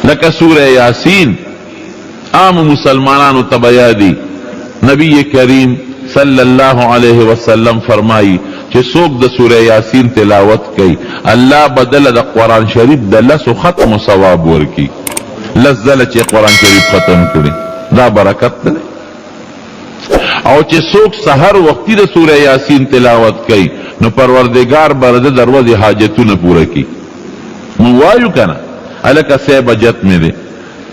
لکه سورہ یاسین عام مسلمانانو تبیادی نبی کریم صلی اللہ علیہ وسلم فرمائی کہ سوک دا سورہ یاسین تلاوت کی اللہ بدل دا قرآن شریف دا لسو ختم و ثواب ورکی لزل چے قرآن شریف ختم کری دا برکت دے او چے سوک سحر وقتی دا سورہ یاسین تلاوت کی نو پروردگار برد دروازی حاجتو نہ پورا کی موایو کنا الکا سی بجت میں دے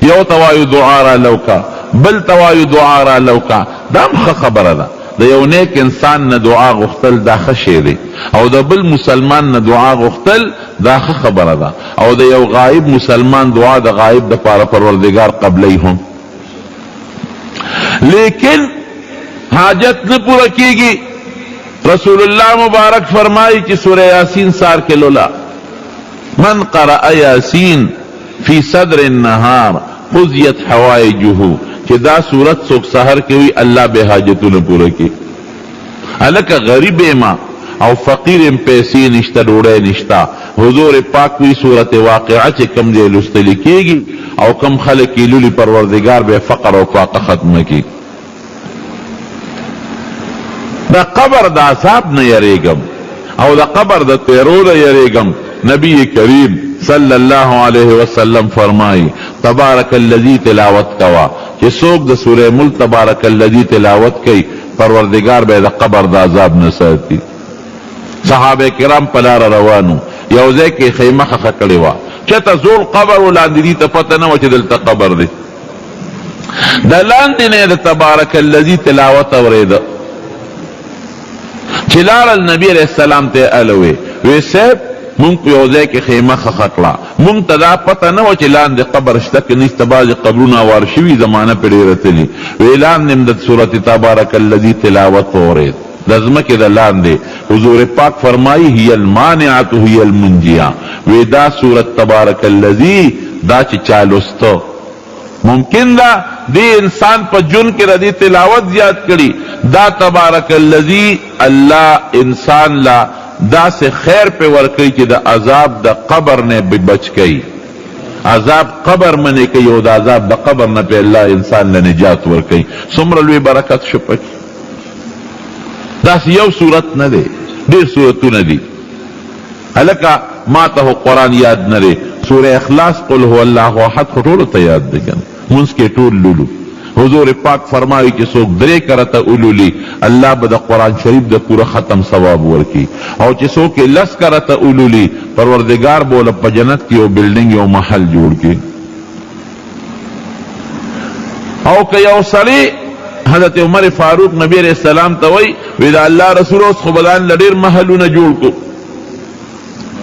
یو توایو دعا را لوکا بل توایو دعا را لوکا دام خبر دا دا یو نیک انسان نه دعا غختل دا خشی دی او دا بل مسلمان نه دعا غختل دا خبر دا او دا یو غائب مسلمان دعا دا غائب دا پارا پروردگار قبلی هم لیکن حاجت نہ پورا کی گی رسول اللہ مبارک فرمائی کہ سورہ یاسین سار کے لولا من قرأ یاسین فی صدر النہار قضیت حوائجہو کہ دا صورت سوک سحر کے ہوئی اللہ بے حاجتو نہ پورا کی الکا غریب ما او فقیر پیسی نشتا ڈوڑے نشتا حضور پاک ہوئی صورت واقعہ چے کم دے لستلی کی گی او کم خلقی لولی پروردگار بے فقر او فاقہ ختم کی دا قبر دا عذاب نہ یریگم او دا قبر دا تیرو نہ یریگم نبی کریم صلی اللہ علیہ وسلم فرمائی تبارک اللذی تلاوت کوا کہ سوک دا سورہ ملک تبارک اللذی تلاوت کی پروردگار بے دا قبر دا عذاب نہ ساتی صحابہ کرام پلار روانو یوزے کے خیمہ خکڑی وا چتا زول قبر و لاندی تا پتہ نہ وچ دلتا قبر دی دا لاندی نے دا تبارک اللذی تلاوت ورید چلال النبی علیہ السلام تے علوے ویسے مونگ پیوزے کے خیمہ خکڑا مونگ تدا پتہ نو چلان دے قبر شتک نیست باز قبرونا وارشوی زمانہ پیڑی رتلی ویلان نمدد صورت تبارک اللذی تلاوت ورید لازمک دا لان دے حضور پاک فرمائی ہی المانعات ہی المنجیاں ویدا صورت تبارک اللذی دا چی چالوستو ممکن دا دی انسان پا جن کے ردی تلاوت زیاد کری دا تبارک اللذی اللہ انسان لا دا سے خیر پہ ورکی کہ دا عذاب دا قبر نے بچ گئی عذاب قبر منے کئی او دا عذاب دا قبر نہ پہ اللہ انسان لنجات ورکی سمرلوی برکت شپکی دا سی یو صورت نہ دے دیر صورتو نہ دی حلکہ ما تہو قرآن یاد نہ دے سورہ اخلاص قل ہو اللہ احد خطولو تا یاد دے گن منس کے ٹول لولو حضور پاک فرمائی کہ سوک درے کرتا اولولی اللہ بدا قرآن شریف دا پورا ختم ثواب ورکی او چی سوک لس کرتا اولولی پروردگار بولا پا جنت کی او بلڈنگ او محل جوڑ کی او کہ یو سری حضرت عمر فاروق نبی علیہ السلام تاوئی ویدہ اللہ رسول اس خبلان لدیر محلو نہ جوڑ کو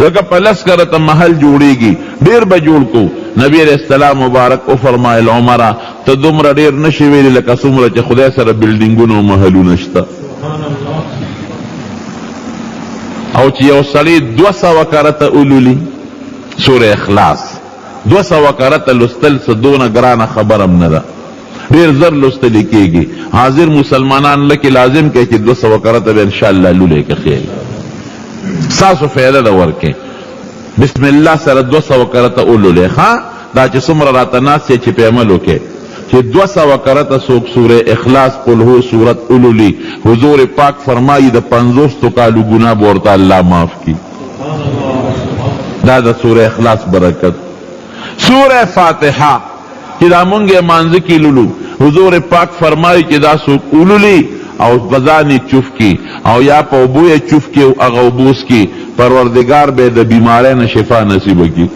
وکا پلس کرتا محل جوڑی گی دیر بجوڑ کو نبی علیہ السلام مبارک او فرمائل عمرہ تا دمرا دیر نشویلی لکا سمرا چا خدای سر بلڈنگون و محلو نشتا او چی یو سلی 200 وکارتا اولولی سورہ اخلاص 200 وکارتا لستل سدون گرانا خبرم ندا دیر زر لستلی کی گی حاضر مسلمانان لکی لازم کہ 200 وکارتا بے انشاءاللہ لولے کے خیل ساسو فیدہ دا ورکے بسم اللہ سر 200 کرتا اولو لے خواہ دا چی سمر راتا ناس سے چی پیملو کے چی 200 کرتا سوک سور اخلاص قل ہو سورت اولو لی حضور پاک فرمائی دا 50 کالو گناہ بورتا اللہ معاف کی دا سور اخلاص برکت سور فاتحہ چی دا منگے مانزکی لولو حضور پاک فرمائی چی دا سوک اولو لی او بزانی چوف کی او یا پا ابوی چوف کی او اغوبوس کی پروردگار بے دا بیمارین شفا نصیب کی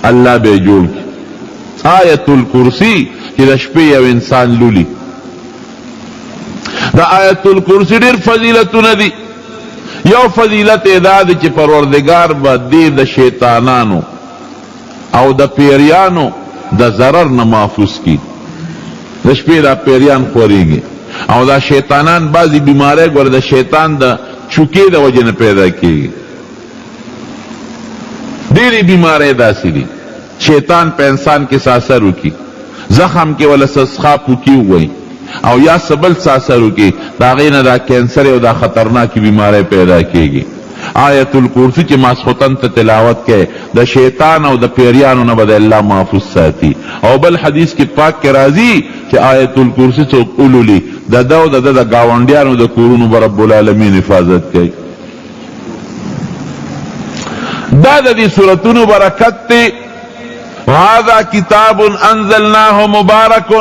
اللہ بے جوڑ کی آیت الکرسی کی دا شپی او انسان لولی دا آیت الکرسی دیر فضیلتو ندی یو فضیلت اداد چی پروردگار با دی دا شیطانانو او دا پیریانو دا ضرر نمافوس کی دا شپی دا پیریان خوری گی او دا شیطانان بعضی بیمارے گوڑا دا شیطان دا چکے دا وجہ پیدا کی دیری بیمارے دا سری شیطان پہ انسان کے ساسر رکی زخم کے والا سسخا پوکی ہوئی او یا سبل ساسر رکی دا غین دا کینسر او دا خطرناک بیمارے پیدا کی گی آیت الکرسی چې ماسخوتن ته تلاوت کې د شیطان او د پیریانو نه به الله محفوظ ساتي. او بل حدیث کې پاک کې راځي چې آیت الکرسی څوک اولولي د ده او د ده د ګاونډیانو د کورونو به رب العالمین حفاظت کوي. دا د دې سورتونو برکت دی. وهذا کتاب انزلناه مبارک.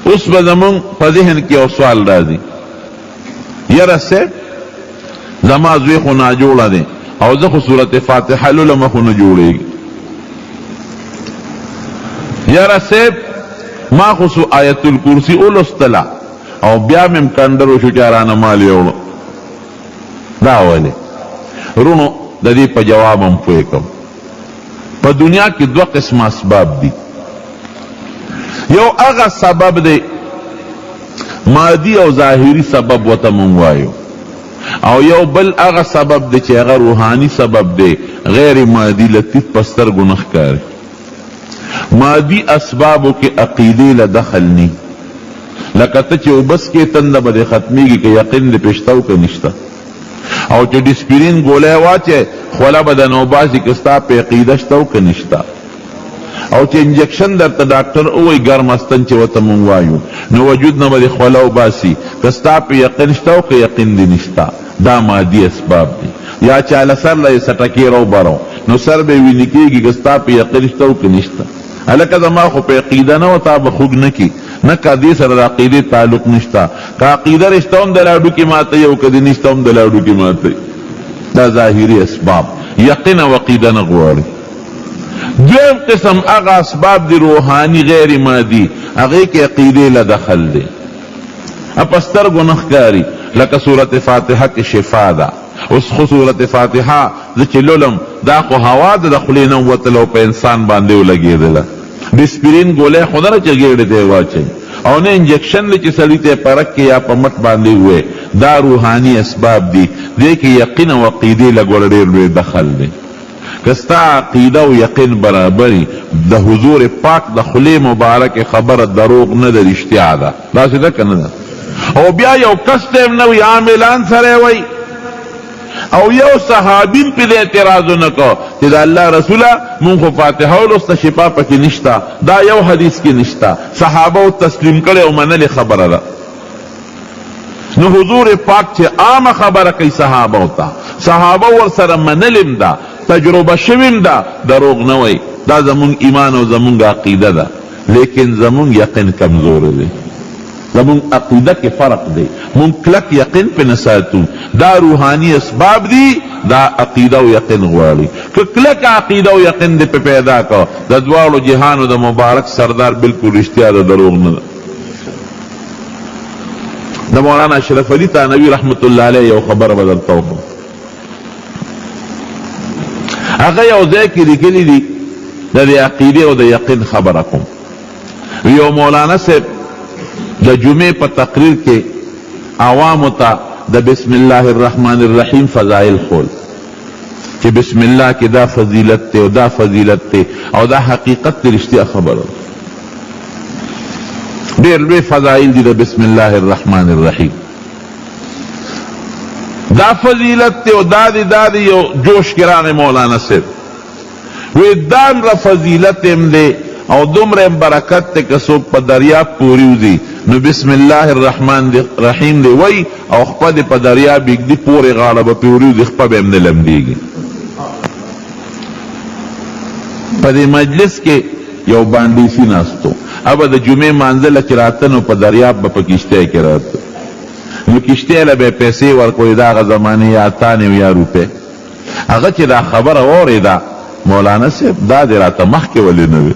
اوس به زمونږ په ذهن کې یو سوال راځي، یاره صاحب زما زوی خو ناجوړه دی او زه خو صورت فاتحه لولم خو نه جوړېږي. یاره صاحب ما خو آیت الکرسی اولستله او بیا مې کنډر وشو چې رانه مال یوړو. دا ولې رونو د دې په جواب هم پوه کړم. په دنیا کې دوه قسم اسباب دي. یو هغه سبب دی مادي او ظاهري سبب وته مونږ وایو، او یو بل هغه سبب دی چې هغه روحاني سبب دی، غیر مادي لطیف پستر ګناه کاری. مادي اسبابو کې عقیدې له دخل نی، لکه ته چې وبس کې تنده به ختمیږي که یقین دې پېشته که نشته، او چې ډسپرین ګولی واچې خوله به د نوباسي که ستا په عقیده شته او که نشته، او چې انجکشن درته ډاکټر ووایي ګرمستن چې ورته مونږ وایو نو وجود نه به دې خوله وباسي که ستا په یقین شته او که یقین دې نشته. دا مادي اسباب دي. یا چاله سر له یې سټکې راوبرو نو سر به یې وینې کېږي که ستا په یقین شته او که نشته. هلکه زما خو په عقیده نه و تا به خوږ نه کي نه که دې سره د عقیدې تعلق نشته. که عقیده رشته هم د لاډو کې ماتوي او که دې نشته هم د لاډو کې ماتوي. دا ظاهري اسباب یقین او عقیده نه غواړي. دویم قسم هغه اسباب دی روحانی غیر مادي، هغې کې عقیدې له دخل دی. اپستر ګناه کاری لکه صورت فاتحه کې شفا ده. اوس خو صورت فاتحه زه چې لولم دا خو هوا د خولې نه ووتله او په انسان باندې ولګېدله. ډسپرین ګولی خو نه چې ګېډې ته یې واچوي او نه انجکشن دی چې سړي ته پرک کې یا په مټ باندې ووایي. دا روحاني اسباب دي، دې کې یقین او عقیدې له ګوره ډېر لوی دخل دی. که ستا عقیده او یقین برابري د حضور پاک د خولې مبارک خبره دروغ نه ده، رښتیا ده. داسې ده که نه ده؟ او بیا یو کس ته هم نه وي، عاملان سره وایي او یو صحابین پې د اعتراض ونه کو چې د الله رسوله مونږ خو فاتحه ولوسته شفا پکې نشته. دا یو حدیث کې نشته، صحابه تسلیم کړی او منلې خبره ده. نو حضور پاک چې عامه خبره کوي صحابه ته، صحابه ورسره منلم ده، تجربه شویم ده، دروغ نه وایي. دا زمونږ ایمان او زمونږ عقیده ده، لیکن زمونږ یقین کمزور دی. زمونږ عقیده کې فرق دی، مونږ کلک یقین پې نه ساتو. دا روحاني اسباب دي، دا عقیده او یقین غواړي. که کلک عقیده او یقین دې پې پیدا کو د دواړو جهانو د مبارک سردار بالکل رښتیا ده، دروغ نه ده. د مولانا اشرف علي تانوي رحمت الله علیه یو خبره به درته وکړم. هغه یو ځای کې لیکلي دي د دې عقیدې او د یقین خبره کوم. یو مولانا صاحب د جمعې په تقریر کې عوامو ته د بسم الله الرحمن الرحیم فضائل خول چې بسم الله کې دا فضیلت ته او دا فضیلت ته او دا حقیقت ته رښتیا خبره. ډېر لوی فضائل دي د بسم الله الرحمن الرحیم. دا فضیلت ته او دا دی یو جوش کې راغی مولانا صاحب وی دام را فضیلت هم دی او دومره برکت ته که څوک په دریاب پورې وځي نو بسم الله الرحمن الرحیم دی وی او خپه دې په دریاب ږدي پورې غاړه به پرې وځي، خپه به هم نه لمدېږي. په دې مجلس کې یو باندیسي ناستو، ابه د جمعې مانځله چې راته نو په دریاب به په کشتۍ کې راته نو کشتۍ له به یې پیسې ورکوي، د هغه زمانې یا اتانې یا روپۍ. هغه چې دا خبره واورېده مولانا صاحب دا دې راته مخکې ولې نه وې؟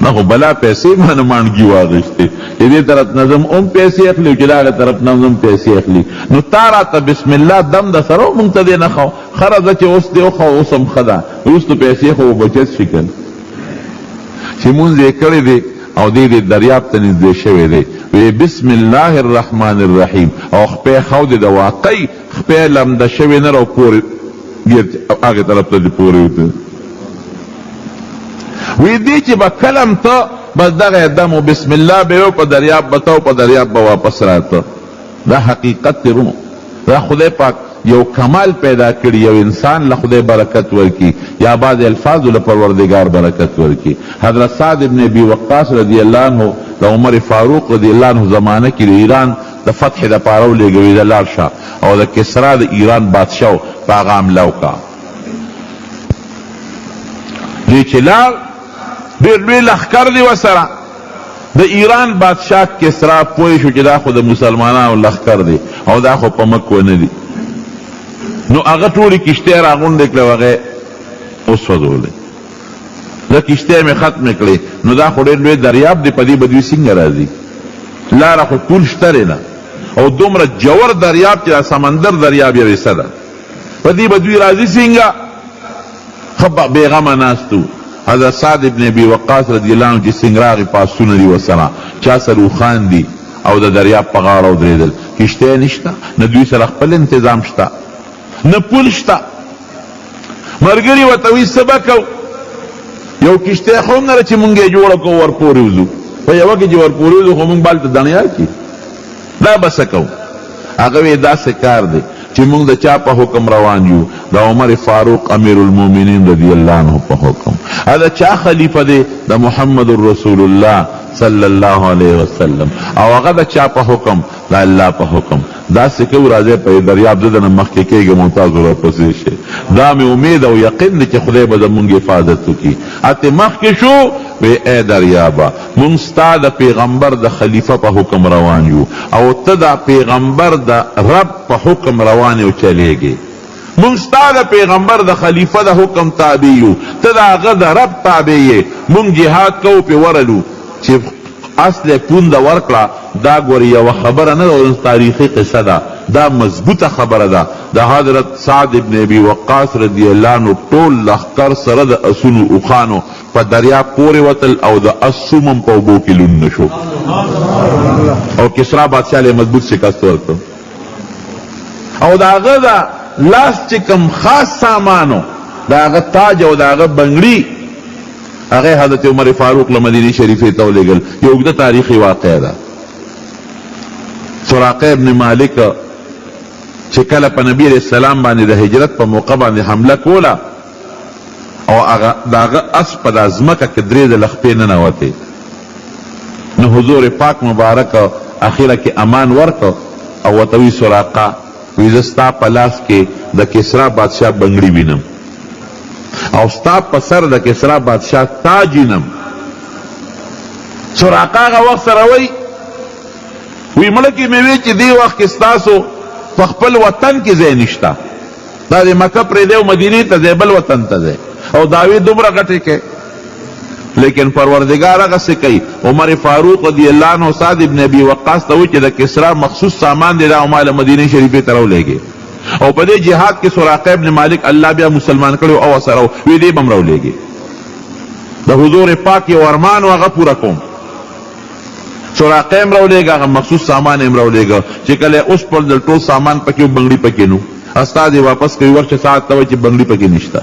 نه خو بلا پیسې مانه مانډګي واغېستې چې دې طرف نه ځم هم پیسې اخلي او چې د هغې طرف نه ځم پیسې اخلي. نو تا راته بسم الله دم د سره مونږ ته دې نه ښه ښه راځه چې اوس دې وښه اوس هم ښه ده، وروستو پیسې خو بچت شي که چې مونځ یې کړی دی او دې دریاب ته نږدې شوی دی. وی بسم الله الرحمن الرحیم او خپې ښودې د واقعي خپې لمده شوې نه را پورې هغې طرف ته دې پورې وته. وی دی چې به کلم ته بس دغه دم و بسم الله به یو په دریاب به ته او په دریاب به واپس راته. دا حقیقت دی رونو، دا خدای پاک یو کمال پیدا کړي یو انسان له خدای برکت ورکی یا بعض الفاظ له پروردگار برکت ورکی. حضرت سعد ابن ابي وقاص رضی الله عنه د عمر فاروق رضی الله عنه زمانه کې ایران د فتح د پاره ولېږوي د لاړ شه او د کسرا د ایران بادشاه پیغام لوکا دې چې لاړ ډېر لوی لښکر دی ورسره. د ایران بادشاه کسرا پوه شو چې دا خو د مسلمانانو لښکر دی او دا خو په مکه نه دی، نو هغه ټولې کشتۍ راغونډې کړې او هغه وسوځولې. دا کشتۍ مې ختمې کړې، نو دا خو ډېر لوی دریاب دی، په دې به دوی څنګه راځي؟ لاره خو ټول شته نه، او دومره جوور دریاب چې دا سمندر دریاب یو حصه ده، په دې به دوی راځي څنګه؟ ښه بېغمه ناست و. حضرت سعد ابن ابي وقاص رضی الله عنه چې څنګه راغی پاسونه دي ورسره، چا سره اوښان دي او د دریاب په غاړه ودرېدل. کشتۍ نشته، نه دوی سره خپل انتظام شته، نه پول شته. ملګري ورته وایي څه به کوو؟ یو کشتۍ خو هم نه ده چې مونږ یې جوړه کړو ورپورې وځو، په یوه کې چې ورپورې وځو خو مونږ به هلته دڼیا کړي، دا به څه کوو؟ هغه وایي داسې کار دی چې مونږ د چا په حکم روان یو؟ د عمر فاروق امیر المؤمنین رضی الله عنه په حکم. دا چا خلیفه دی؟ د محمد رسول الله صلی الله علیه وسلم. او هغه د چا په حکم؟ د الله په حکم. داسې کوو راځئ په دریاب زه دنه مخکې کېږم او تاسو راپسې شئ. دا مې امید او یقین دی چې خدای به زمونږ حفاظت وکړي. اتې مخکې شو وی ای دریابه مونږ ستا د پیغمبر د خلیفه په حکم روان یو او ته د پیغمبر د رب په حکم روان یو چلیږي. مونږ ستا د پیغمبر د خلیفه د حکم تابع یو، ته د هغه د رب تابع یې. مونږ جهاد کوو پې ورلو چې اصل پونده ورکړه. دا ګورې یوه خبره نه ده، تاریخي قصه ده، دا مضبوطه خبره ده. د حضرت سعد ابن ابي وقاص رضی الله عنه ټول لښکر سره د اسونو اوښانو په دریاب پورې وتل او د اس سوم په اوبو کې لوند نه شو، او کسرا بادشاه له مضبوط شکست ورکړ. او د هغه د لاس چې کوم خاص سامانو، د هغه تاج او د هغه بنګړي، هغه حضرت عمر فاروق له مدینې شریفې ته ولېږل. یو اوږده تاریخي واقعه ده. سراقه ابن مالک چې کله په نبی علیه السلام باندې د هجرت په موقع باندې حمله کوله او د هغه اس په دا ځمکه کې درې ځله خپې ننوتې، نو حضور پاک مبارک اخیره کې امان ورکړ او ورته وی سراقه وی زه ستا په لاس کې د کسرا بادشاه بنګړي وینم او ستا په سر د کسرا بادشاه تاج وینم. سراقه هغه وخت سره وی مړکې مې وی چې دې وخت کې ستاسو په خپل وطن کې ځای نشته، دا د مکه پرېږدی او مدینې ته ځای، بل وطن ته ځای، او دعوې دومره غټې کې. لیکن پروردگار هغسې کوي. عمر فاروق رضی الله عنه سعد ابن ابي وقاص ته وایي چې د کسرا مخصوص سامان دی، دا ما له مدینې شریفې ته راولېږي. او په دې جهاد کې سراقه ابن مالک الله بیا مسلمان کړی او سره وی دې به هم راولېږي. د حضور پاک یو ارمان و هغه پوره کوم. سراقه هم راولېږه، هغه مخصوص سامان هم راولېږه چې کله اوس پر دل ټول سامان پکې و بنګړي پکې نو. استاد یې واپس کوي ورشه ساعت ته وایي چې بنګړي پکې نشته.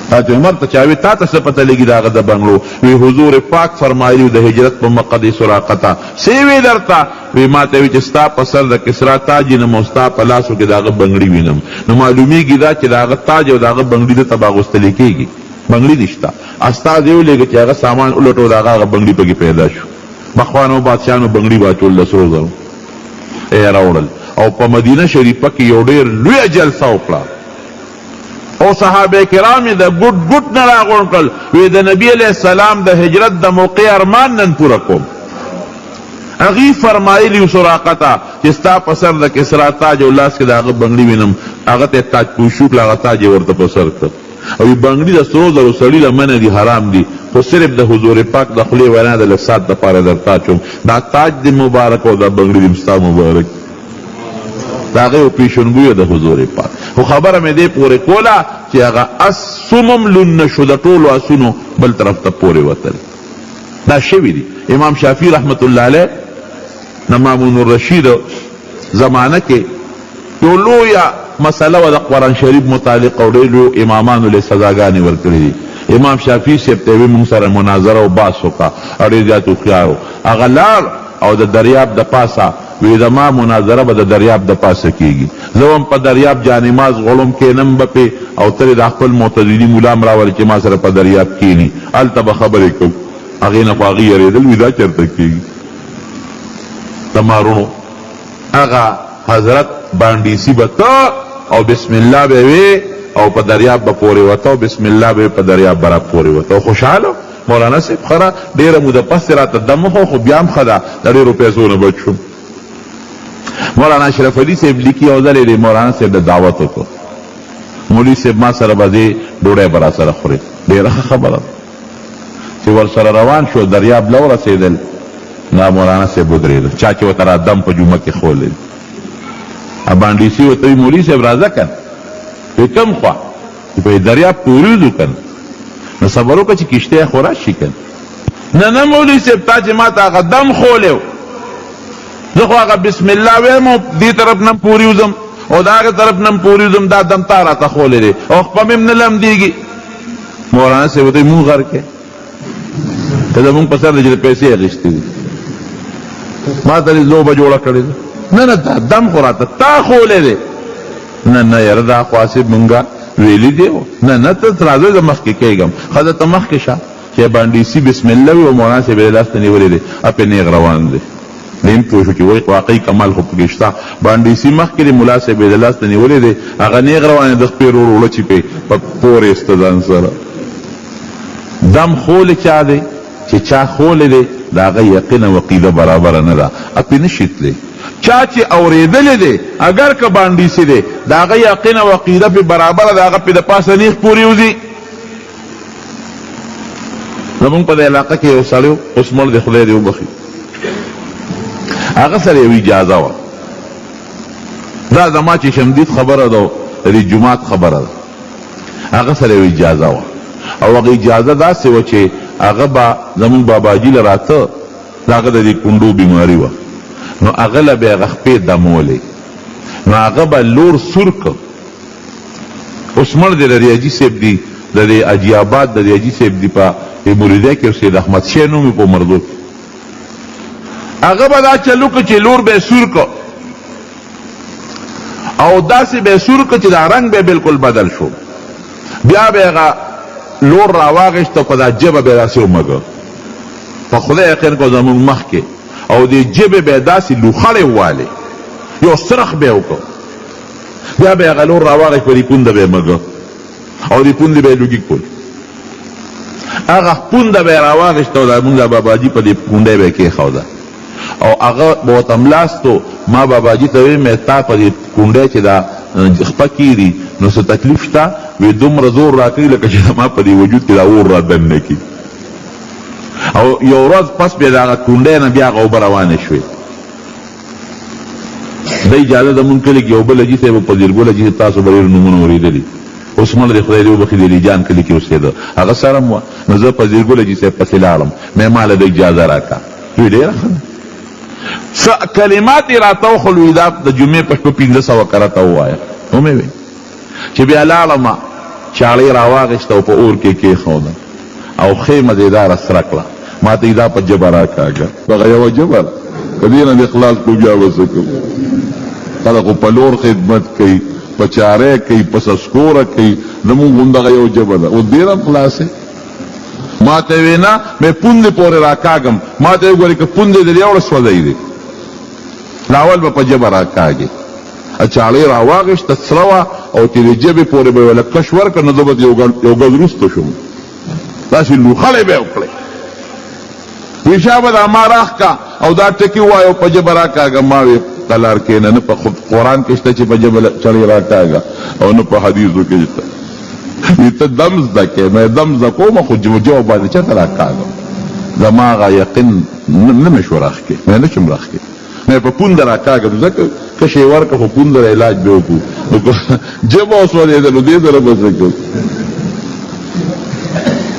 حضرت عمر ته چا وی تا ته څه پته لګي د هغه د بنګړو؟ وی حضور پاک فرمایلي د هجرت په موقع د سراقه ته څه وی درته؟ وی ما ته وی چې ستا په سر د کسرا تاج وینم او ستا په لاسو کې د هغه بنګړي وینم. نو معلومیږي دا چې د هغه تاج او د هغه بنګړي دلته به اغوستلی کېږي، بنګړي نشته. استاد یې ولېږه چې هغه سامان ولټو، د هغه بنګړي پکې پیدا شو. بخوانو بادشاهانو بنګړي واچول د سرو زرو یې راوړل او په مدینه شریفه کې یو ډېر لویه جلسه وکړه او صحابه کرام د ګوټ ګوټ نه راغونډ کړل. وی د نبي علیه السلام د هجرت د موقع ارمان نن پوره کوم. هغې فرمایلي سراقه ته چې ستا په سر د کسرا تاج او لاس کې د هغه بنګړي وینم. هغه ته تاج پوش وکړه، هغه تاج یې ورته په سر کړ. او بنګړي د سرو زرو سړي له منه دي، حرام دي، خو صرف د حضور پاک د خولې وینا د لږ ساعت دپاره درته اچوم. دا تاج دې مبارک او دا بنګړي دې ستا مبارک. د هغې یو پیشنګویه د حضور پاک. خو خبره مې دې پورې کوله چې هغه اس سمم لون نه شو، د ټولو اسونو بل طرف ته پورې وتل. دا شوي دي. امام شافعي رحمت الله علیه د مامون الرشید زمانه کې یو لویه مسله و د قرآن شریف متعلق او ډېر لویو امامانو له سزاګانې ورکړي دي. امام شافعي صاحب ته وی موږ سره مناظره او بحث وکړه او ډېر زیات هوښیار و. هغه لاړ او د دریاب د پاسه وی زما مناظره به د دریاب د پاسه کیږي، زه هم په دریاب جانماز غړم کینم به پې او ترې د خپل معتزلي ملا م راولي چې ما سره په دریاب کیني، هلته به خبرې کوم. هغې نه خو هغې یېرېدل وي دا چېرته کېږي. د مارونو هغه حضرت بانډیسي به ته او بسم الله به وې او په دریاب به پورې وته او بسم الله به په دریاب به را پورې وته. خوشحاله مولانا صاحب خره ډېره موده پس راته دم وخو، خو بیا هم ښه ده، د ډېرو پیسو نه بچ شوم. مولانا اشرف علي صاحب لیکي یو ځل یې مولانا صاحب د دعوت وکړو، مولوي صاحب ما سره به ځې ډوډۍ به را سره خورې. ډېره ښه خبره ده چې ورسره روان شو، دریاب له ورسېدل، دا مولانا صاحب ودرېده، چا چې ورته را دم په جومه کې خولی. بانډیسي ورته وي مولوي صاحب راځه که نه، کوم خوا په دریاب پورې ځو که نه، نو صبر وکړه چې کشتی خو راشي که نه. نه مولوي صاحب تا چې ما ته هغه دم خولی و، زه خو هغه بسم الله ویم او دې طرف نه پورې وځم او د هغې طرف نه پورې وځم، دا دم تا راته خولی دی او خپه مې هم نه لمدېږي. مولانا صاحب ورته مونږ غر کې که زمونږ په سر دی چې د پیسې اخېستې دي، ما ته دې لوبه جوړه کړې ده. نه نه دا دم خو راته تا خولی دی. نه نه یاره دا خو صاحب مونږه ویلی دی. نه نه ته راځه زه مخکې کېږم. ښه ده ته مخکې شه چې بانډیسي بسم الله وي او مولانا صاحب یې لاس ته نیولی دی، اپې نیغ روان دی. دیم پوه شو چې وایي واقعي کمال خو پکې شته. بانډیسي مخکې دی، ملا صاحب یې لاس ته نیولی دی، هغه نیغ روان دی، د خپې ورور وړه چې په پورې ایسته ځان سره. دم خولی چا دی چې چا خولی دی د هغه یقین او عقیده برابره نه ده، اپې نشي تللی. چا چې اورېدلی دی اگر که بانډیسي دی د هغه یقین او عقیده پې برابره ده، هغه پې د پاسه نیغ پورې وځي. زمونږ په دې علاقه کې یو سړی و، اوس مړ دی خدای دې وبخي، هغه سره یو اجازه وه. دا زما چې شمدید خبره ده د دې جومات خبره ده، هغه سره یو اجازه وه او هغه اجازه داسې وه چې هغه به زمونږ باباجي له راته د هغه د دې کونډو بیماري وه، نو هغه له به یې هغه خپې دمولې، نو هغه به لور سور که. اوس مړ دی د ریاجي صاحب دی، د دې اجي آباد د ریاجي صاحب دی په مریدۍ کې سید احمد شاه نوم یې په مردو کې. هغه به دا چلو که چې لور به یې سور که او داسې به یې سور که چې دا رنګ به بلکل بدل شو. بیا به هغه لور راواغېسته په دا جبه به یې داسې ومږه، په خدای یقین کو زمونږ مخکې، او دې جبې به یې داسې لوخړې ووالې، یو سرخ به یې وکړ. بیا به یې هغه لور راواغېست، په دې پونده به یې مږه او دې پوندې به یې لوګي کول. هغه پونده به یې راواغېسته او زمونږ د باباجي په دې پونده به یې کېښوده او هغه به ورته ملاستو. ما باباجي ته ویې مې تا په دې کونډۍ چې دا خپه کېږي نو څه تکلیف شته؟ وی دومره زور راکوي لکه چې زما په دې وجود کې دا اور را دننه کړي. او یو ورځ پس بیا د هغه کونډۍ نه بیا هغه اوبه روانې شوې. د اجازه زمونږ کلي کې یو بل حاجي صاحب په زیرګل حاجي صاحب تاسو به ډېر نومونه اورېدلي، اوس مړ دی خدای دې وبخي، د لیجان کلي کې اوسېده، هغه سره م وه. نو زه په زیرګل حاجي صاحب پسې لاړم، مې ما له د اجازه راکړه. وی ډېره ښه ده. څه کلمات یې راته وښول، وي دا د جمعې په شپه 1500 کرته ووایه. ومې وی چې بیا لاړم، چاړې راواغېسته او په اور کې کېښوده او ښې مزېداره سره کړه. ما ته دا په جبه راکاږه، دغه یوه جبه ده، که دې نه دې خلاص کړو بیا به څه کوو. خلک خو په لور خدمت کوي، په چارې کوي، په سسکوره کوي، زمونږ هم دغه یو جبه ده. اوس ډېر هم خلاصې ما ته وی نه مې پوندې پورې راکاږم. ما ته وګورې که پوندې دې یوړه سوځی دی، لاول به په جبه راکاږې. چاړې راواغېسته سره وه او چې دې جبې پورې به یې ویله کش ورکړه، نو زه به یو ګز وروسته شوم، داسې لوخړې به یې وکړې. وی شا به دا ما راخ کا او دا ټکي ووایه او په جبه راکاږه. ما وی قلار کېنه، نه په قرآن کې شته چې په جبه چړې راکاږه او نه په حدیثو کې شته. وی ته دم زده کې، مې دم زده کومه خو جو باندې چېرته راکاږم؟ زما هغه یقین نه مې شو راخ کې، مې نه شم راخ کې، مې په پونده راکاږم. ځکه کشې ورکړه خو پونده علاج به وکړو، جبه وسولېده نو دې سره به څه کوو؟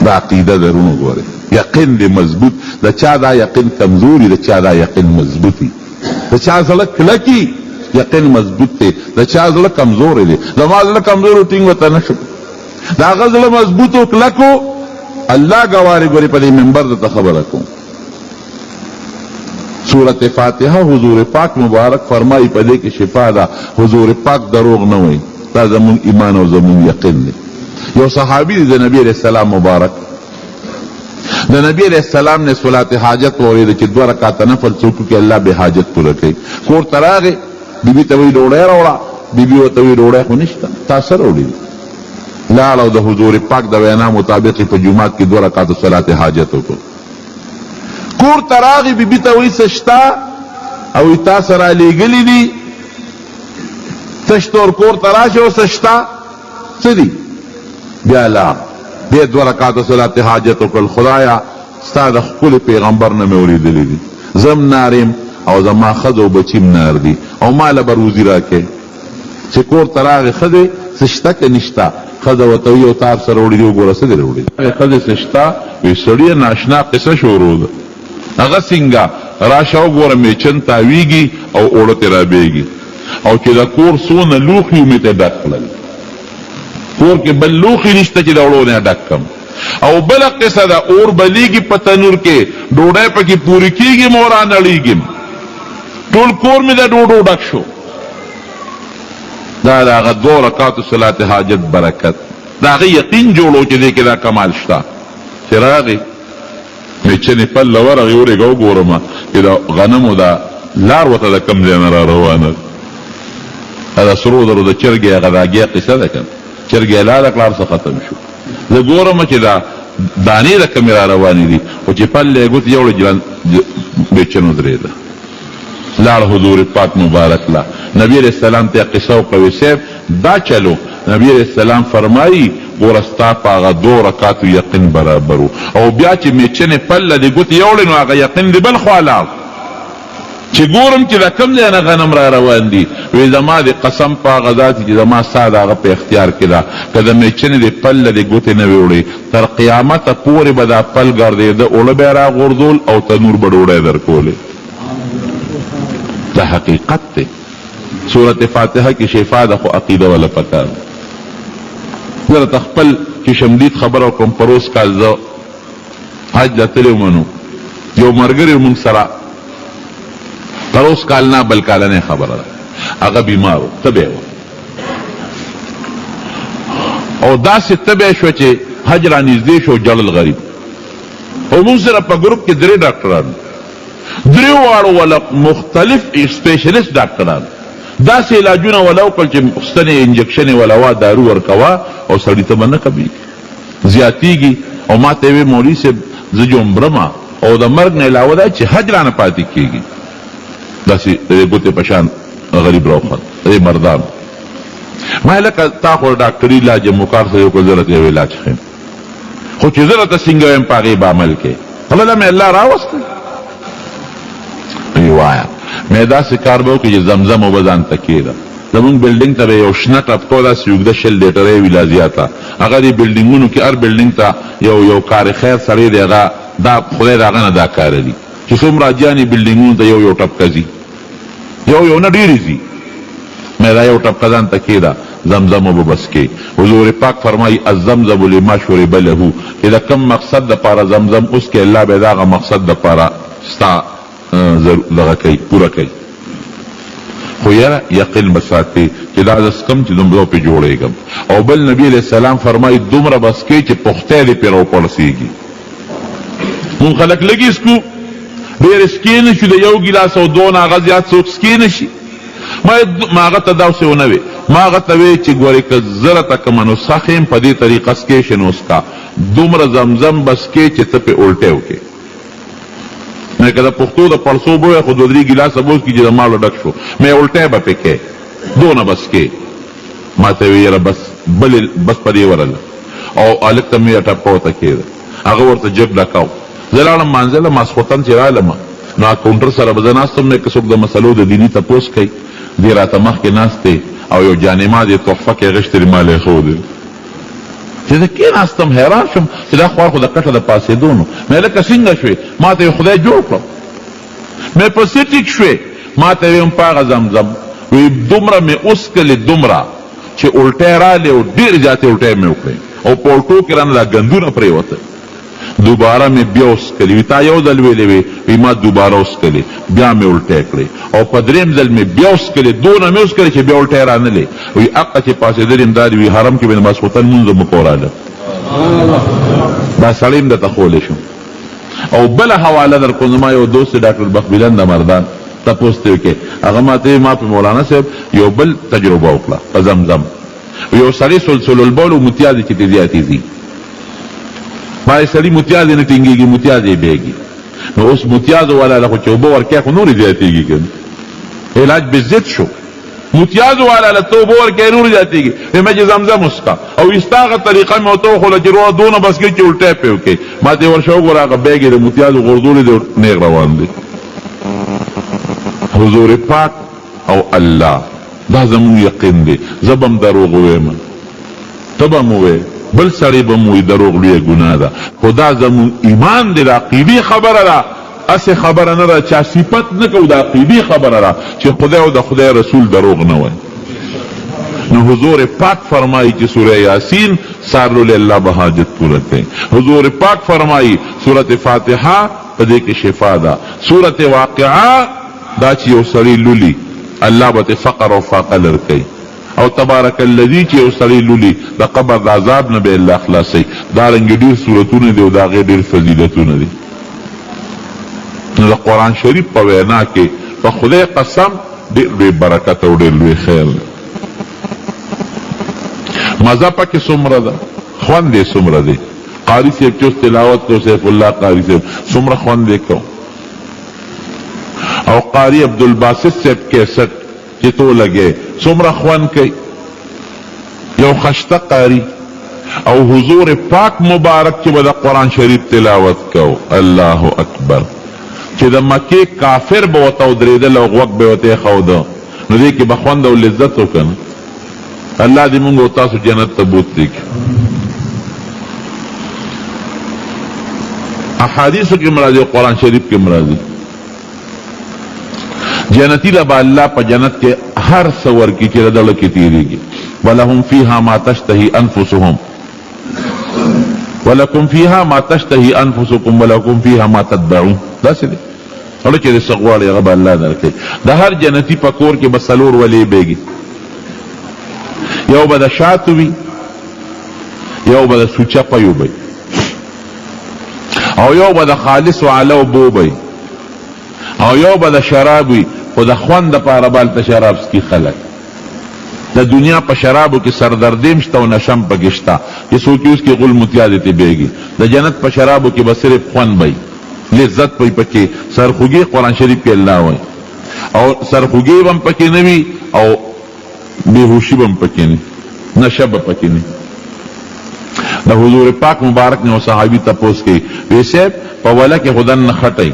دا عقیده درونو ګورې، یقین دې مضبوط. د چا دا یقین کمزوري، د چا دا یقین مضبوطي. د چا زړه کلکي یقین مضبوط دی، د چا زړه کمزوري دی. زما زړه کمزور ټینګ ورته نه شو، د هغه زړه مضبوط و کلکو. الله ګوارې ګورې په دې منبر درته خبره کوم سورت فاتحه حضور پاک مبارک فرمائی پدے کی شفا دا حضور پاک دروغ نہ ہوئی دا زمون ایمان و زمون یقین دی یو صحابی دا نبی علیہ السلام مبارک دا نبی علیہ السلام نے صلاۃ حاجت وری چې 2 رکعات نفل څوک کې الله به حاجت پوره کوي کور تراغه بیبي ته وی ډوړې راوړه بیبي ته وی ډوړې خو نشته تاسو وروړي لاړو د حضور پاک د وینا مطابق په جمعات کې 2 رکعات صلاۃ حاجت وکړو کور تراغه بیبي ته وی سشتا او تاسو را لېګلې دي تشتور کور تراشه او سشتا سدي بیا لا بیا 2 رکعات صلاۃ حاجت وکړ خدایا ستا د خپل پیغمبر نه مې اوریدلې دي زم نارم او زما خدو بچیم نار دی او مال بروزی راکے چې کور تراغ خده سشتا که نشتا خده وطوی او تاب سر اوڑی دیو گورا سده روڑی خده سشتا وی سڑی ناشنا قصه شورو ده اغا سنگا راشاو گورا میچن تاویگی او اوڑت را بیگی او چې دا کور سون لوخی امیت ڈکلل کور کے بل لوخی نشتا چې دا اوڑو نه ڈکم او بل قصه دا اور بلیگی پتنور کے ڈوڑای پا کی پوری کیگی موران اڑیگیم ټول کور می دا ډوډو ډک شو دا هغه 2 رکعات صلات حاجت برکت دا هغه یقین جوړو چې دې کې دا کمال شته چې راغی مې چې نه پل ورغه ورګو ګورم چې دا غنمو دا لار وته د کم ځای نه را روانه دا سرو درو د چرګي هغه داګه قصه ده کړه چرګي لاله کلار څخه ختم شو زه ګورم چې دا دانی د کم را روانې دي او چې پل له ګوت یو ځل بچنو درې ده لار حضور پاک مبارک لا نبی علیہ السلام تے قصہ قوی سیب دا چلو نبی علیہ السلام فرمائی گورستا پاغا 2 رکعات یقین برابرو او بیا چې میچنه پل دی ګوت یوړنو هغه یقین دی بل خوالا چې ګورم چې دا کم دی نه غنم را روان دي وې زما دی قسم پاغا ذات چې زما ساده هغه په اختیار کړه کله میچنه دی پل دی ګوت نه وړي تر قیامت پورې به دا پل ګرځي د اول به را غردول او تنور بډوړې درکولې دا حقیقت تے سورت فاتحہ کی شفا دا خو عقیدہ والا پکار ذرا تخپل کی شمدید خبر او کوم پروس کال زو حج لتلی منو یو مرګری مون سرا پروس کال نه بل کال نه خبر هغه بیمارو تبه او دا سے تبه شو چې حج را نږدې شو جلل غریب او مون سره په ګروپ کې 3 ډاکټران دریوارو والا مختلف اسپیشلسٹ ڈاکٹران دا سے علاجونا والاو کل چه مستن انجکشن والاوا دارو ورکوا او سڑی تبنه کبھی زیادتی گی او ما تیوی مولی سے زجو امبرما او دا مرگ نه علاوه دا چه حج رانا پاتی کی گی دا سی گوتے پشان غریب روخت مردان ما لکا تا خور ڈاکٹری علاج مکار سے کو ضرورت یو علاج خیم خو چه ضرورت سنگویم پاگی بعمل کے خلالہ میں اللہ راوست وایا مې دا سکار به وکړي چې زمزم وبځان تکیده زمونږ بلډینګ ته یو شنه ټپکو دا سیوږده 100 لیټره ویلا زیاته هغه دی بلډینګونو کې هر بلډینګ ته یو کار خیر سړی دی هغه دا خدای دا غنه دا کار دی چې څومره جاني بلډینګونو ته یو ټپکه زی یو نه ډیری زی مې دا یو ټپکه ځان تکیده زمزم وبس کې حضور پاک فرمایي الزمزم لما شرب له اذا کم مقصد د پاره زمزم اوس کې الله به دا مقصد د پاره ستا دغه کوي پوره کوي خو یاره یقین بساتي چې دا داس کم چې دومره په جوړېږم او بل نبی علیہ السلام فرمایي دومره بس کې چې پخته دې پیرو پړسیږي مون خلک لګي اسکو ډېر سکین شو د یو ګلاس او دون غزيات څوک سکین شي ما هغه ته دا څه ونه وي ما هغه ته وی چې ګوري که زره تک منو سخیم په دې طریقه سکې شنوسکا دومره زمزم بس کې چې ته په الټه وکې میں کہتا پختو دا پرسو بویا خود 2 گلاس بوز کی جدا مالو ڈک شو میں الٹے با پکے دو نہ بس کے ماتے وی یرا بس پدی ورل او الکتا می اٹپو تکے اگر ورطا جب ڈکاو زلالم مانزل ماسخوتن چرالم نو کاؤنٹر سر بزناستم میں کسوک دا مسلو دا دینی تا پوس کئی دیراتا مخ کے ناستے او یو جانما دی تحفہ کے غشتر مالے خود چې دا کېناستم حیران شم چې دا خوار خو د کټه د پاسېدونو مې لکه څنګه شوې ما ته یې خدای جوړ کړم مې پسې ټیک شوې ما ته ویم په هغه زمزم وی دومره مې اوسکلې دومره چې الټی رالې او ډېرې زیاتې الټی مې وکړې او په الټو کې رانه دا ګندونه پرېوته دوباره مې بیا وسکلې وي تا یو ځل ویلې وي ما دوباره وسکلې بیا مې الټی کړې او په درېیم ځل مې بیا وسکلې دونه مې وسکلې چې بیا الټی رانلې وي حقه چې پاسېدل یم دا دي وي حرم کې به د ماسخوتن لمونځ مو کوراله دا سړی م درته ښولی شو او بله حواله در کوم زما یو دوست ډاکټر بخبیلند مردان تپوس ته وکړې هغه ماته ما په مولانا صاحب یو بل تجربه وکړه په زمزم یو سړی سلسل البول و متیازې چې ته زیاتې ځي ما یې سړي متیازې نه ټینګېږي متیازې بیږي نو اوس متیازو والا له خو چې اوبه ورکوې خو نورې زیاتېږي که علاج به ضد شو متیازو والا له ته اوبه ورکوې نورې زیاتېږي ما چې زمزم وسکه او ستا هغه طریقه مې ورته وښوله چې روه دونه بس کوي چې الټی پې وکړې ما ته یې ورشه وګوره هغه بیګ یې د متیازو غورځولې دی نیغ روان دی حضور پاک او الله دا زمون یقین دی زه به م دروغ وویم ته به م ووایې بل سړی به م وایي دروغ لویه ګناه ده خو دا زمون ایمان دی د عقیدې خبره ده اسې خبره نه ده چا صفت نه کوو د عقیدې خبره ده چې خدای او د خدای رسول دروغ نه وایي نو حضور پاک فرمائی چې سورہ یاسین سارلو اللہ بحاجت پورا کریں حضور پاک فرمائی سورت فاتحہ پدے کے شفا دا سورت واقعہ دا چی یو سړی لولی اللہ بت فقر و فاقه لرکی او تبارک الذی چې یو سړی لولی د قبر د عذاب نه به الله خلاصي دا رنګ ډیر سورتونه دی او دا غیر ډیر فضیلتونه دي نو د قرآن شریف په وینا کې په خدای قسم ډیر لوی برکت او ډیر لوی خیر مزه پکې څومره ده خوند یې څومره دی قاری صاحب چې اوس تلاوت کو سیف الله قاری صاحب څومره خوند یې کو او قاری عبدالباسط صاحب کیسټ چې تو لګې څومره خوند کوي یو خشته قاری او حضور پاک مبارک چې به د قرآن شریف تلاوت کو الله اکبر چې د مکې کافر به ورته ودرېدل او غوږ به ورته ایښوده نو دې کې به خوند او لذت وکړه اللہ دی منگو تاسو جنت تبوت دیکھ احادیث کی مرادی قرآن شریف کی مرادی جنتی لبا اللہ پا جنت کے ہر سور کی چردل کی تیری گی وَلَهُمْ فِيهَا مَا تَشْتَهِي أَنفُسُهُمْ وَلَكُمْ فِيهَا مَا تَشْتَهِي أَنفُسُكُمْ وَلَكُمْ فِيهَا مَا تَدَّعُونَ دا سلے اور چرے سغوار غب اللہ نرکے دا ہر جنتی پا کور کے بسلور ولی بیگی یو به د شاتو وي یو به د سوچه پیو وي او یو به د خالص علو بو وي او یو به د شراب وي خو د خوند دپاره به هلته شراب څکي خلک د دنیا په شرابو کې سردردیم شته او نشم پکې شته چې څوک یې اوس کې غل متیازې ته بیږي د جنت په شرابو کې به صرف خوند وي لذت پی پکې سرخوږي قرآن شریف کې الله وایي او سرخوږي به هم پکې نه وي او بیهوشی بم پکینی نشب پکینی دا حضور پاک مبارک نے صحابی تپوس کی ویسے پولا کے خدن نخٹائی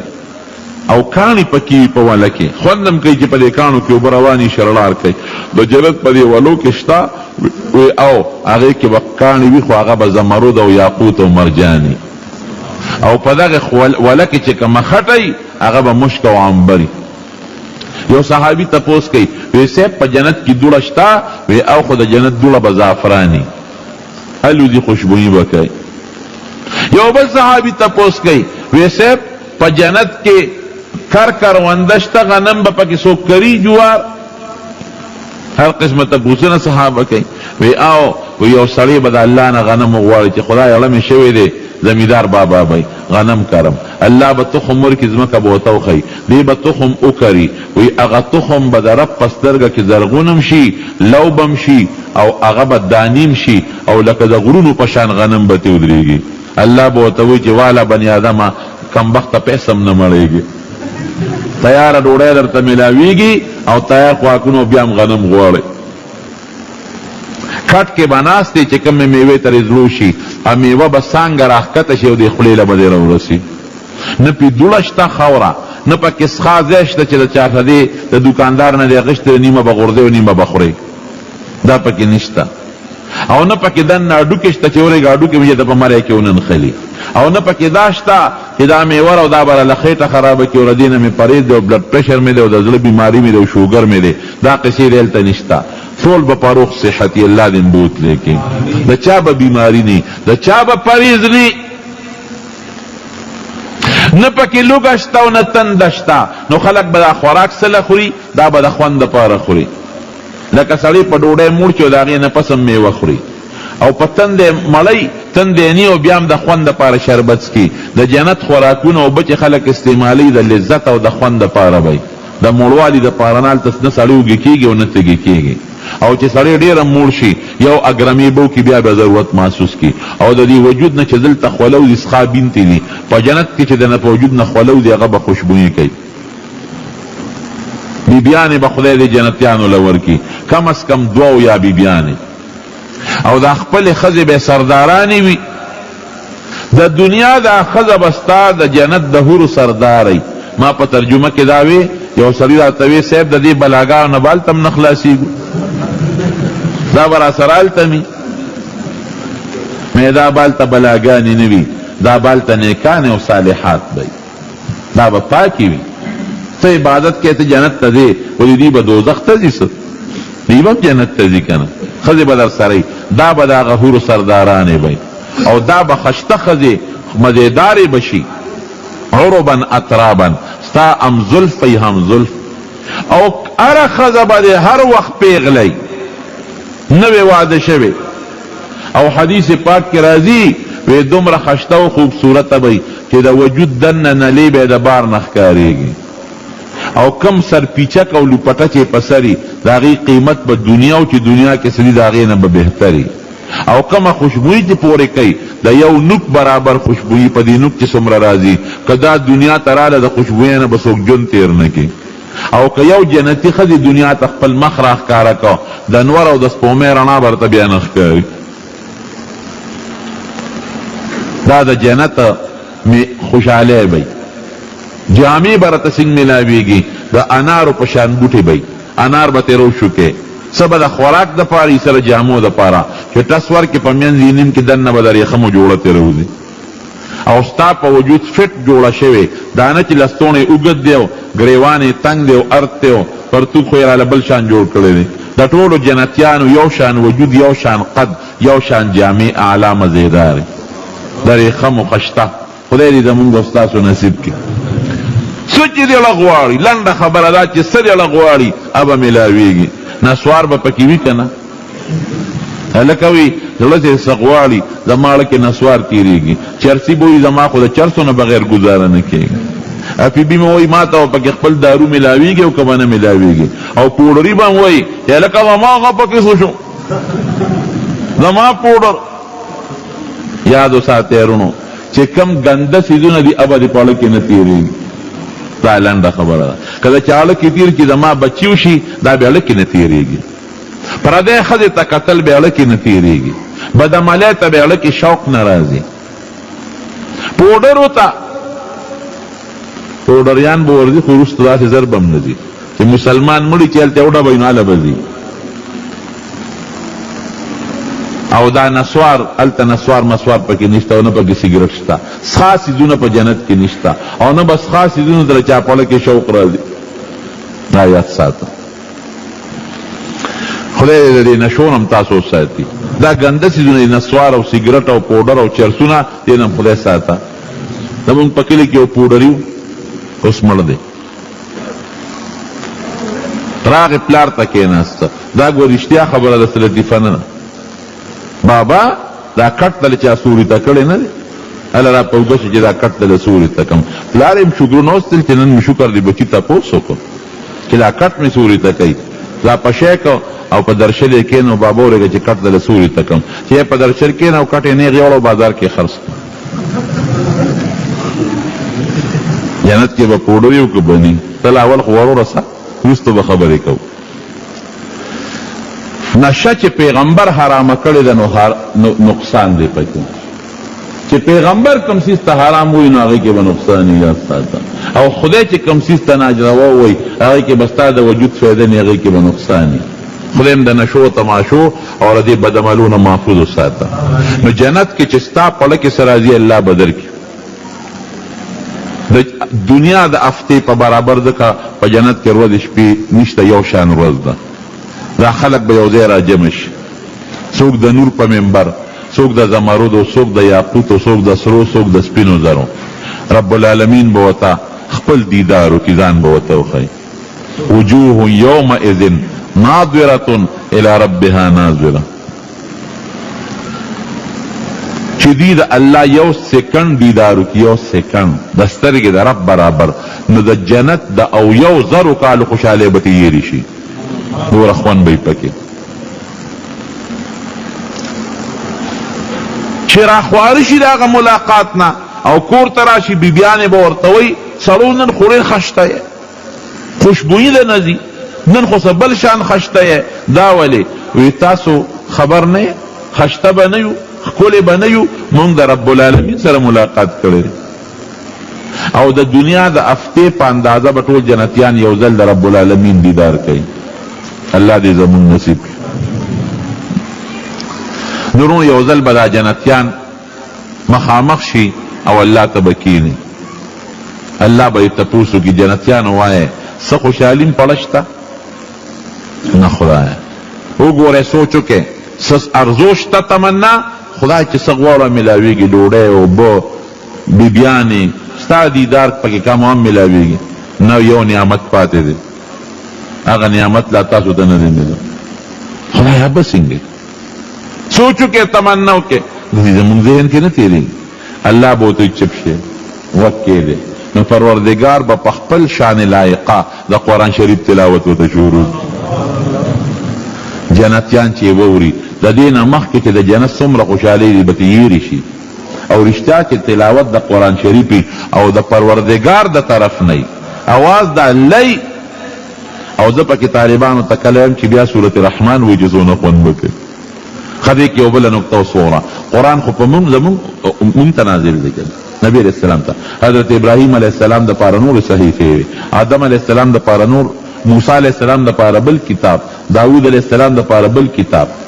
او کانی پکی پولا کے خوندم کئی چی پدے کانو کی اوبروانی شرلار کئی دو جرد پدے ولو کشتا وی او آگے کی وقانی وی خو آگا بزمرود او یاقوت او مرجانی او پداغ ولا کے چی کم خٹائی آگا بمشک او عمبری یو صحابی تپوس کئی ویسے پا جنت کی دوڑا شتا وی او خود جنت دوڑا بزافرانی الو دی خوشبوئی بکئی یو بل صحابی تپوس کئی ویسے پا جنت کے کر وندشتا غنم با پا کسو کری جوار ہر قسم تپوسنا صحابہ کئی وی او وی یو سڑی بدا اللہ نا غنم غواری چی خدای علم شوی دے زمیدار بابا بھائی غنم کرم اللہ با تخم مرکی زمکا بوتاو خی دی با تخم اکری وی اغا تخم با در رب پسترگا کی زرغونم شی لوبم شی او اغا با دانیم شی او لکا دا غرونو پشان غنم با تیودریگی اللہ بوتاوی چی والا بنی آدم کم بخت پیسم نمڑیگی تیار ڈوڑے در تملاویگی او تیار خواکنو بیام غنم غواری کٹ کے بناستے چکم میں میوے ترزلو شی ا میوه به څنګه راښکته شي او د خولې له به دې راورسي نه پې دوړه شته خوره نه پکې څښا ځای شته چې د چاته دی د دوکاندار نه دی اخیستې نیمه به غورځوي او نیمه به خورې دا پکې نشته او نه پکې دننه هډوکې شته چې ورېږه هډوکې مې ته په مری کې وننښلي او نه پکې دا شته چې دا میوه او دا به له خېټه خرابه کړي او له دې نه مې پرهېز دی او بلډ پریشر مې دی او د زړه بیماري مې دی او شوګر مې دی دا قصې دی هلته نشته ټول به پاروغ صحت یې الله دې بوت لیکن د چا به بیماری نی د چا به پریز نی نه پکې لوږه شته او نه تنده شته. نو خلک به دا خوراک سله خوري، دا به د خوند دپاره خوري. لکه سړی په ډوډۍ موړ چې او د هغې نه پس هم میوه خوري، او په تندې مړی تندې نی او بیا هم د خوند دپاره شربت څکي. د جنت خوراکونه اوبه چې خلک استعمالوي د لذت او د خوند دپاره به د موړوالي دپاره نه هلته نه سړی اوږې کېږي او نه تږي کېږي. او چې سړی ډېره موړ شي یو اګرمې به وکړي بیا به ضرورت محسوس کړي. او د دې وجود نه چې دلته خولو دي څښا بینتې دي، په جنت کې چې د نه په وجود نه خولو دي هغه به خوشبویي کوي. بیبیانې به خدای دې جنتیانو له ورکړي، کم از کم 2 یا بیبیانې، او دا خپلې ښځې به سردارانې وي. د دنیا دا ښځه به ستا د جنت د حورو سرداری. ما په ترجمه کې دا وی، یو سړي راته وی صاحب د دې بلاګانو نه به هلته هم نه خلاصېږو، دا به راسره هلته وي. دا به هلته بلاګانې نه وي، دا به هلته نیکانې او صالحات به دا به پاکې وي. ته عبادت کې ته جنت ته ځې، ولې دوی به دوزخ ته ځي؟ څه دوی به هم جنت ته ځي که نه؟ ښځې به در سره وي، دا به د هغه حورو سردارانې به، او دا به خشته ښځې مزېدارې به شي. عربا اترابا، ستا هم زلف وي هم زلف، او هره ښځه به د هر وخت پیغلی نوې واده شوې. او حدیث پاک کې راځي وی دومره خشته او خوبصورته به چې د وجود دننه نلې به د بار نه ښکارېږي، او کم سرپیچک او لوپټه چې په سري د هغې قیمت به دنیا او چې دنیا کې سړي د هغې نه به بهتري، او کمه خوشبویي چې پورې کوي د یو نوک برابر خوشبویي په دې نوک چې څومره راځي. که دا دنیا ته راله د خوشبویۍ نه به څوک ژوند تېر نه کړي. او که یو جنتي ښځې دنیا ته خپل مخ را ښکاره کو، د انور او د سپومۍ رڼا به ورته بیا نه ښکاري. دا د جنت خوشحالی به جامې به راته څنګه میلاویږي، د انارو په شان بوټې به انار به ترې روشوکې، څه به د خوراک دپاره سره جامو دپاره چې ټس ورکې په منځ یې نیم کې دننه به د ریخمو جوړه ترې روځي، او ستا په وجود فټ جوړه شوې، دا نه چې لستوڼې اوږد دی او ګریوان یې تنګ دی او ارت دی او پرتوب خو یې راله بل شان جوړ کړی دی. د ټولو جنتیانو یو شان وجود، یو شان قد، یو شان جامې اعلی مزېدارې د ریخمو خشته. خدای دې زمونږ او ستاسو نصیب کړي. څه چې دې له غواړي، لنډه خبره دا چې څه دې له غواړي هغه میلاویږي. نسوار به پکې وي که نه؟ هلکه وي زړه چې څه غواړي زما اړه کې نسوار تېرېږي، چرسي به وي زما خو د چرسو نه بغیر ګزاره نه کېږي. اپیبي مې وایي ما ته به پکې خپل دارو میلاویږي او که به نه میلاویږي. او پوډري به م وایي چې هلکه زما هغه پکې څه شو، زما پوډر. یاد وساتئ ورونو چې کم ګنده څیزونه دي هغه دې په اړه کې نه تېرېږي. دا لنډه خبره ده. که د چا اړه کې تېر کړي زما بچي وشي دا بې اړه کې نه تېرېږي. پردی ښځې ته کتل بې اړه کې نه تېرېږي. بدعملۍ ته بې اړه کې شوق نه راځي. پوډرو ته پوډریان به ورځي خو وروسته داسې زر به هم نه ځي چې مسلمان مړي چې هلته یو ډبی نو هله به ځي. او دا نسوار هلته نسوار مسوار پکې نشته، او نه پکې سګرټ شته. څښا څیزونه په جنت کې نشته، او نه به څښا څیزونو ته د چا په اړه کې شوق راځي. دا یاد ساته. خدای دې د دې نشو نه هم تاسو وساتي. دا ګنده څیزونه دي، نسوار او سګرټ او پوډر او چرسونه، دې نه هم خدای ساته. زمونږ په کلي کې یو پوډري و، اوس مړ دی. راغې پلار ته کېناسته، دا ګور رښتیا خبره ده، څه لطیفه نه ده. بابا دا کټ دله چا سوري ته کړی نه دی، هله را پوده شي چې دا کټ دله سوري ته کړم. پلار یې شکرونه وستل چې نن مې شکر دی بچي تپوس وکړو چې دا کټ مې سوري ته کوي. دا په شی کو او په درشل یې کېنو، بابا ورېږه چې کټ دله سوري ته کړم. چې یې په درشل کېنو او کټ یې نیغ یوړو بازار کې خرڅ کړو. جنت کې به پوډري و که بني، تل اول خو ورورسه وروسته به خبرې کوو. نشه چې پیغمبر حرامه کړې ده نو نقصان دی پکې. چې پیغمبر کوم څیز ته حرام وایي نو هغې کې به نقصان یې یاد ساته، او خدای چې کوم څیز ته ناجروا وایي هغې کې به ستا د وجود فایده نه، هغې کې به نقصان یې. خدای هم د نشو تماشو او د دې بدعملونو محفوظ وساته. نو جنت کې چې ستا په زړه کې څه راځي الله به درکړي. د دنیا د هفتې په برابر ځکه په جنت کې ورځې شپې نشته، یو شان ورځ ده. دا خلق به یو ځای را جمع شي، څوک د نور په منبر، څوک د زمرودو، څوک د یاقوتو، څوک د سرو، څوک د سپینو زرو. رب العالمین بوتا خپل دیدارو کی ځان بوتا وخی وجوه یومئذ ناظرة الى ربها ناظرة چې دی د الله یو سیکنډ دیدارو کی یو سیکنډ د سترګې د رب برابر نو د جنت د او یو زرو کالو خوشحالی به تیری شي دوره خوند به پکې چې راخواره شي د هغه ملاقات نه او کور ته راشي بیبیانې به ورته وایي سړو نن خو ډېر خشته یې خوشبویي ده نه ځي نن خو څه بل شان خشته یې دا ولې وی تاسو خبر نه یې خشته به نه یو ښکلې به نه یو مونږ د رب العالمین سره ملاقات کړی او د دنیا د هفتې په اندازه به ټول جنتیان یو ځل د رب العالمین دیدار کوي الله دې زمونږ نصیب کړي نورو یو ځل به دا جنتیان مخامخ شي او الله ته به کیني الله به یې تپوس وکړي جنتیانو وایه څه خوشحالي م پړه شته نه خدایه وګورئ سوچ وکړئ څه ارزو شته تمنا خدای چې څه غواړه میلاویږي ډوډۍ اوبه بیبیانې ستا دیدار پکې کم هم میلاویږي نه یو نعمت پاتې دی هغه نعمت لا تاسو ته نه دی میلاو خدایه به څنګه سوچ وکړئ تمنا وکړئ زمونږ ذهن کې نه تېرېږي الله به ورته چپ شي وقت کې دی نو پروردگار به په خپل شان لایقه د قرآن شریف تلاوت ورته شروع جنتیان چې ووري د دې نه مخکې چې د جنت څومره خوشحالۍ دي به تیری شي او رښتیا چې تلاوت د قرآن شریف او د پروردگار د طرف نه اواز د الله او زه پکې طالبانو ته کله یم چې بیا سورت رحمان وایي چې څونه خوند وکړي خدای کې یو بله نقطه وسوره قرآن خو په مونږ ته نازل دی نبی علیہ السلام ته حضرت ابراهیم علیہ السلام د پاره نور صحیفه آدم علیہ السلام د پاره نور موسی علیہ السلام د پاره بل کتاب داود علیہ السلام د پاره بل کتاب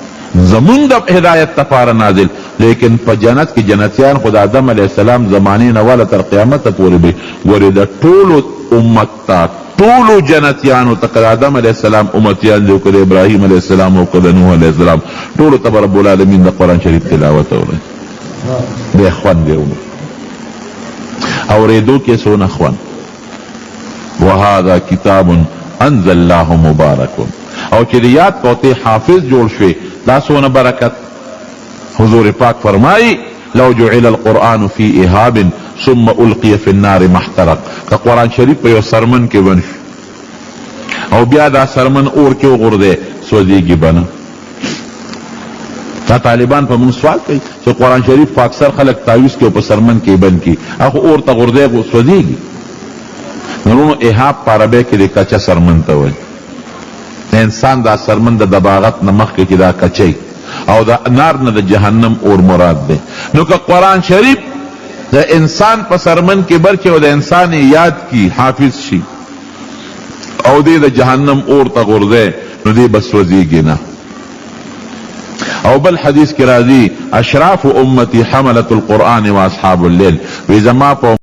زمون د هدایت لپاره نازل لیکن په جنت کې جنتیان خود آدم علیہ السلام زمانه نه ولا تر قیامت پورې به ورې د ټولو امت ته ټولو جنتیانو ته آدم علیہ السلام امتیان دی کړه ابراهیم علیہ السلام او کړه نوح علیہ السلام ټولو ته رب العالمین د قرآن شریف تلاوت اوري به خوان دیونه اوریدو کې سونه خوان وهذا کتاب انزل الله مبارک او چې یاد کوته حافظ جوړ شوی دا سونه برکت حضور پاک فرمایي لو جعل القرآن في إهاب ثم ألقي في النار محترق که قرآن شریف په یو سرمن کې ونش او بیا دا سرمن اور کې وغورځي سوځيږي بنه دا طالبان په موږ سوال کوي چې قرآن شریف په اکثر خلک تعویض کې او په سرمن کې بند کی هغه اور ته غورځي سوځيږي نورونو اهاب په عربی کې د کچه سرمن ته وایي انسان دا سرمن د دباغت نه مخکې چې دا کچی او دا نار نه د جهنم اور مراد دی نو که قرآن شریف د انسان په سرمن کې برکې او د انسان یاد کی حافظ شي او دی د جهنم اور ته غورځي نو دی بس وځيږي نه او بل حدیث کی راضی اشراف امتی حملت القرآن و اصحاب اللیل وی زما په